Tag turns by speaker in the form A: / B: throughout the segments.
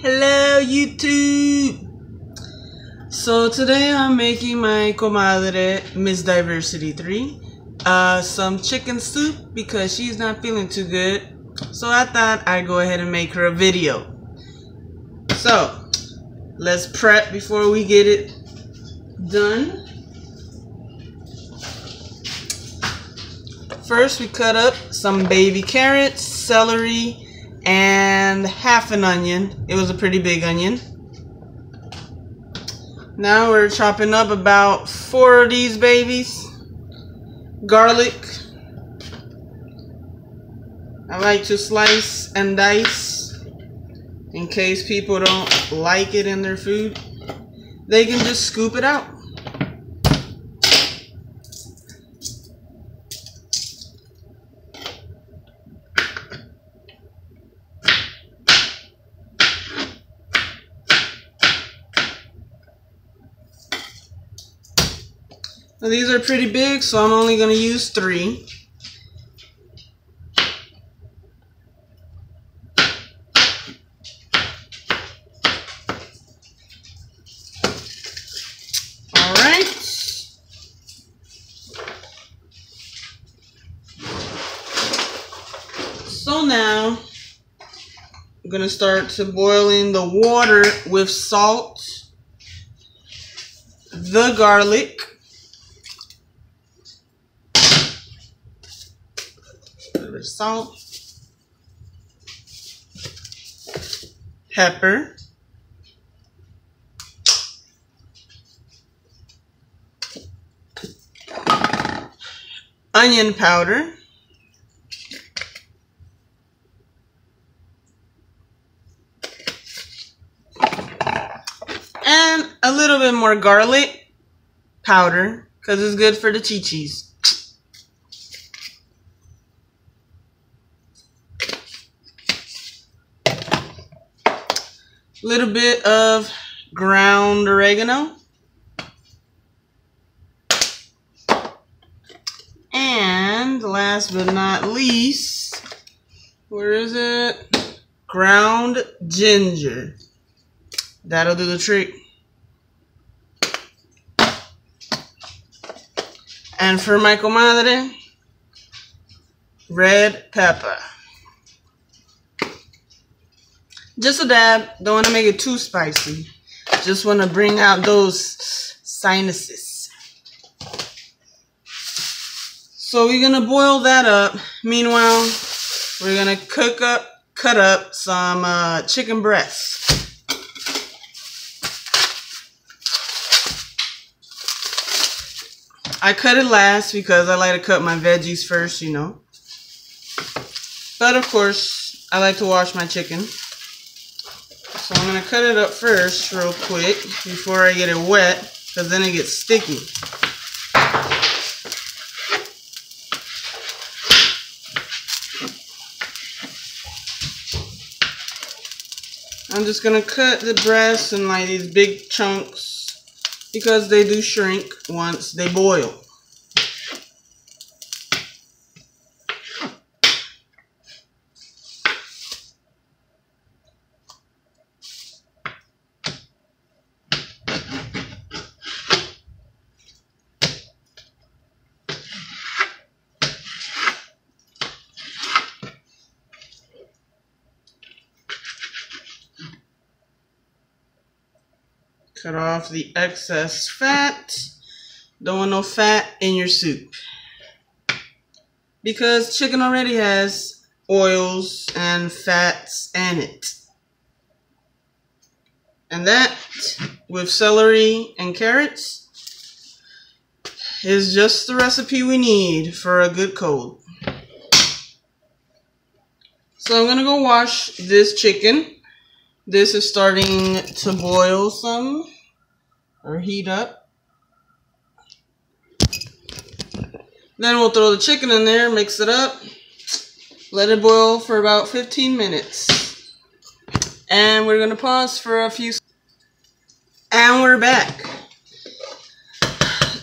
A: Hello YouTube! So today I'm making my comadre Miss Diversity 3 some chicken soup because she's not feeling too good. So I thought I'd go ahead and make her a video. So let's prep before we get it done. First we cut up some baby carrots, celery, and half an onion. It was a pretty big onion. Now we're chopping up about 4 of these babies. Garlic. I like to slice and dice in case people don't like it in their food. They can just scoop it out. Now these are pretty big, so I'm only going to use 3. Alright. So now I'm going to start to boiling the water with salt, the garlic, salt, pepper, onion powder, and a little bit more garlic powder because it's good for the chi-chis. Little bit of ground oregano. And last but not least, where is it? Ground ginger. That'll do the trick. And for my comadre, red pepper. Just a dab. Don't want to make it too spicy. Just want to bring out those sinuses. So we're going to boil that up. Meanwhile, we're going to cut up some chicken breast. I cut it last because I like to cut my veggies first, you know. But of course, I like to wash my chicken. So I'm going to cut it up first real quick before I get it wet, because then it gets sticky. I'm just going to cut the breast in like these big chunks because they do shrink once they boil. Cut off the excess fat. Don't want no fat in your soup, because chicken already has oils and fats in it. And that, with celery and carrots, is just the recipe we need for a good cold. So I'm going to go wash this chicken. This is starting to boil some, or heat up. Then we'll throw the chicken in there, mix it up, let it boil for about 15 minutes. And we're going to pause for a few seconds. And we're back.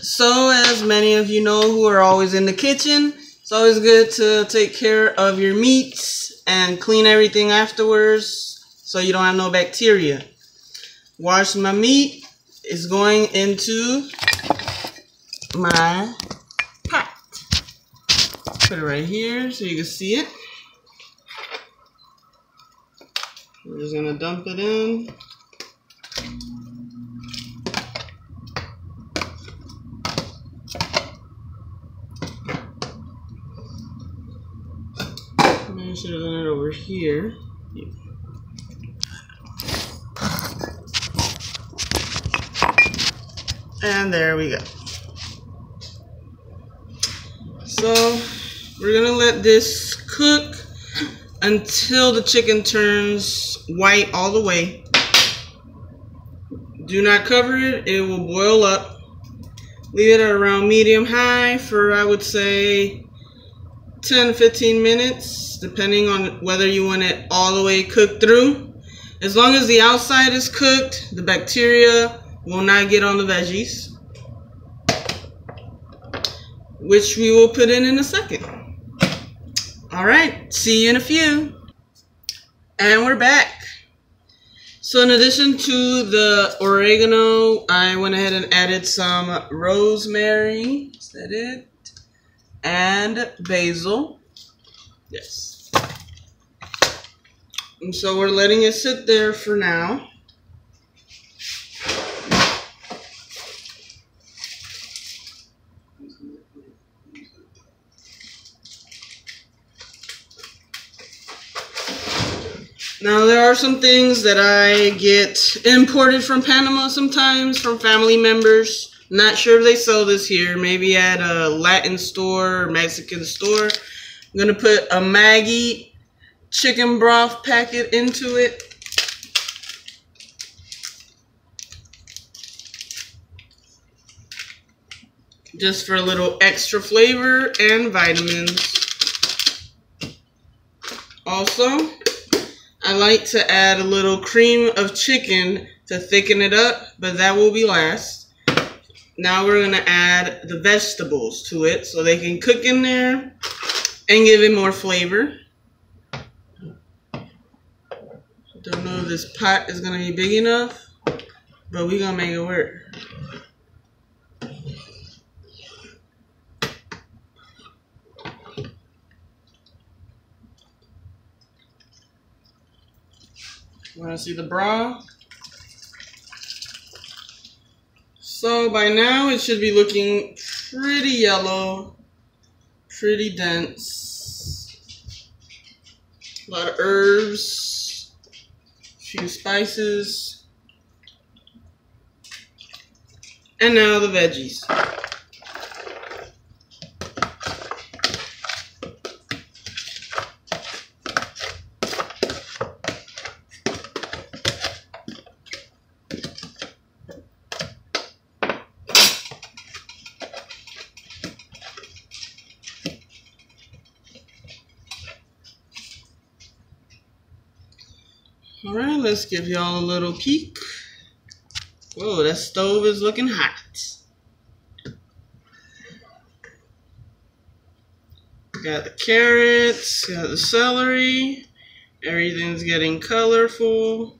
A: So as many of you know who are always in the kitchen, it's always good to take care of your meats and clean everything afterwards. so you don't have no bacteria. Wash my meat is going into my pot. Put it right here so you can see it. We're just gonna dump it in. I should have done it over here. And there we go. So we're gonna let this cook until the chicken turns white all the way. Do not cover it, it will boil up. Leave it at around medium high for, I would say, 10-15 minutes, depending on whether you want it all the way cooked through. As long as the outside is cooked, the bacteria will not get on the veggies, which we will put in a second. All right, see you in a few. And we're back. So in addition to the oregano, I went ahead and added some rosemary. Is that it? And basil. Yes. And so we're letting it sit there for now. Now there are some things that I get imported from Panama sometimes from family members. Not sure if they sell this here, maybe at a Latin store or Mexican store. I'm gonna put a Maggi chicken broth packet into it. Just for a little extra flavor and vitamins. Also, I like to add a little cream of chicken to thicken it up, but that will be last. Now we're gonna add the vegetables to it so they can cook in there and give it more flavor. Don't know if this pot is gonna be big enough, but we're gonna make it work. Want to see the broth? So by now it should be looking pretty yellow, pretty dense. A lot of herbs, a few spices, and now the veggies. All right, let's give y'all a little peek. Whoa, that stove is looking hot. Got the carrots, got the celery. Everything's getting colorful.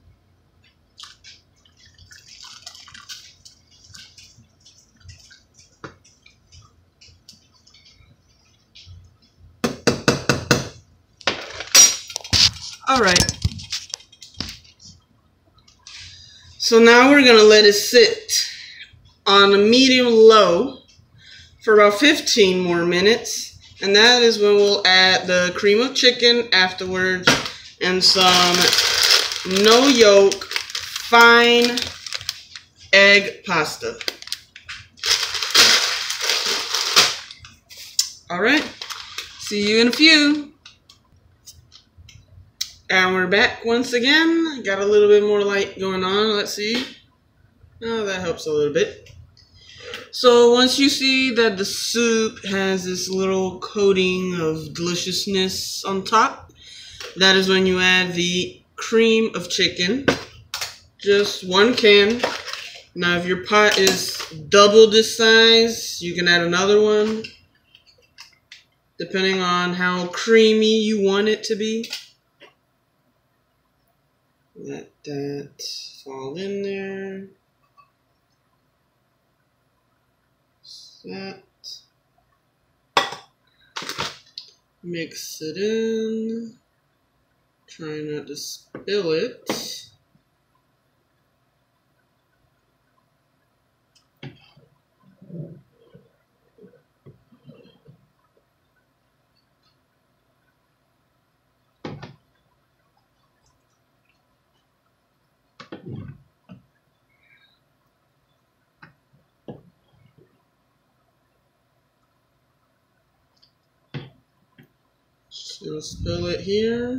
A: All right. So now we're gonna let it sit on a medium low for about 15 more minutes. And that is when we'll add the cream of chicken afterwards and some no yolk, fine egg pasta. All right, see you in a few. And we're back once again. Got a little bit more light going on. Let's see. Oh, that helps a little bit. So once you see that the soup has this little coating of deliciousness on top, that is when you add the cream of chicken. Just 1 can. Now if your pot is double this size, you can add another one, depending on how creamy you want it to be. Let that fall in there. That. Mix it in. Try not to spill it. So spill it here.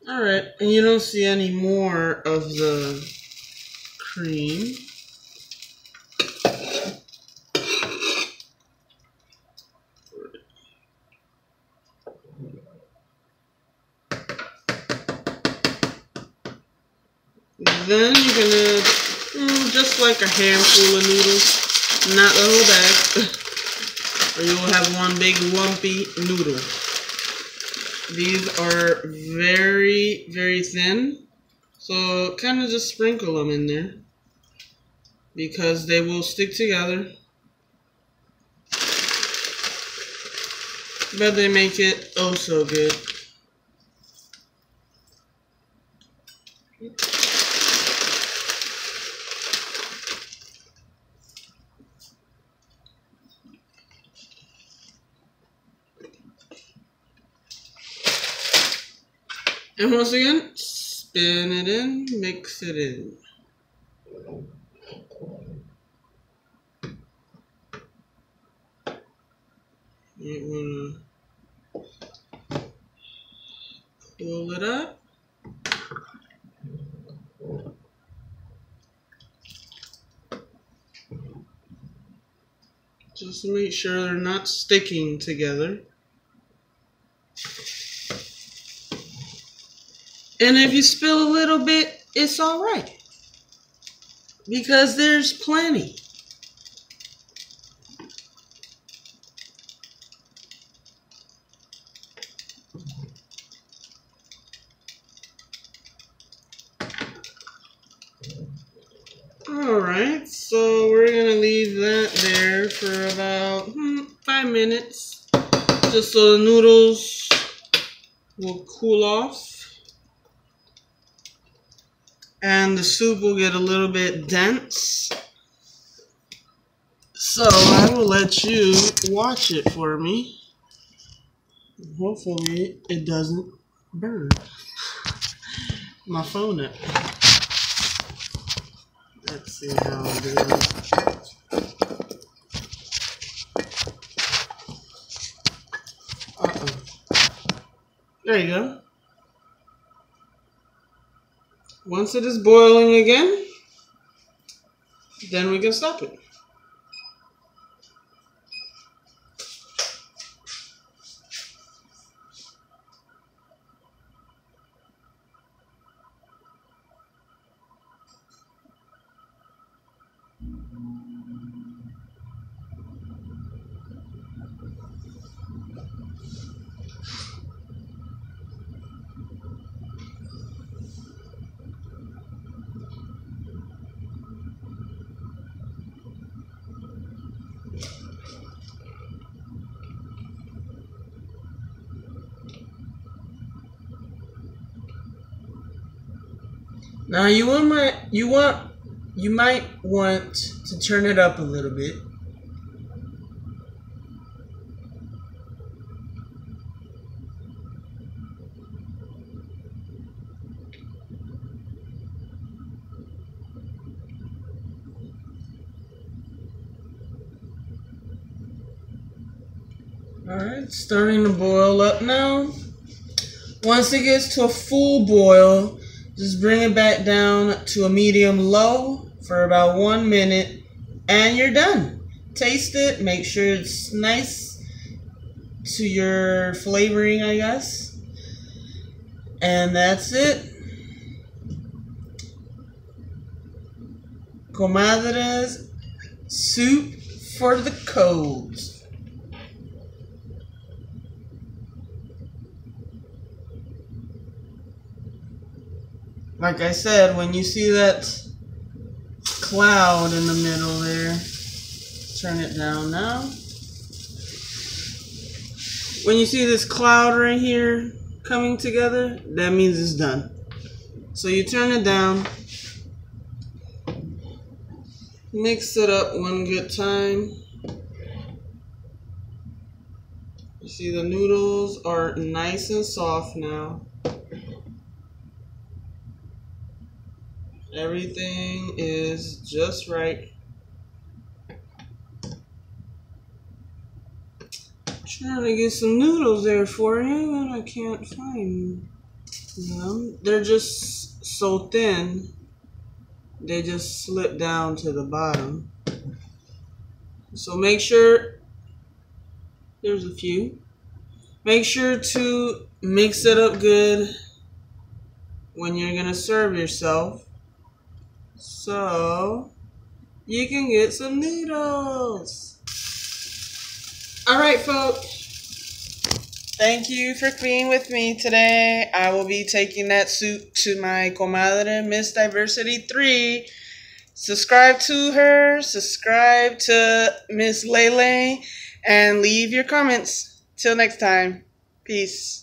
A: Alright, and you don't see any more of the cream. Then you can add just like a handful of noodles, not the whole bag, or you will have one big lumpy noodle. These are very, very thin, so kind of just sprinkle them in there because they will stick together, but they make it oh so good. And once again, spin it in, mix it in. You want to pull it up. Just to make sure they're not sticking together. And if you spill a little bit, it's all right, because there's plenty. All right, so we're gonna leave that there for about 5 minutes, just so the noodles will cool off. And the soup will get a little bit dense. So I will let you watch it for me. Hopefully it doesn't burn my phone up. Let's see how it is. There you go. Once it is boiling again, then we can stop it. Now you might want to turn it up a little bit. Alright, starting to boil up now. Once it gets to a full boil, just bring it back down to a medium low for about 1 minute and you're done. Taste it, make sure it's nice to your flavoring, I guess. And that's it. Comadre's soup for the cold. Like I said, when you see that cloud in the middle there, turn it down now. When you see this cloud right here coming together, that means it's done. So you turn it down, mix it up one good time. You see the noodles are nice and soft now. Everything is just right. Trying to get some noodles there for you, and I can't find them. They're just so thin, they just slip down to the bottom. So make sure, there's a few. Make sure to mix it up good when you're gonna serve yourself, so you can get some noodles. Alright folks, thank you for being with me today. I will be taking that soup to my comadre, Miss Diversity 3. Subscribe to her, subscribe to Miss Lele, and leave your comments. Till next time, peace.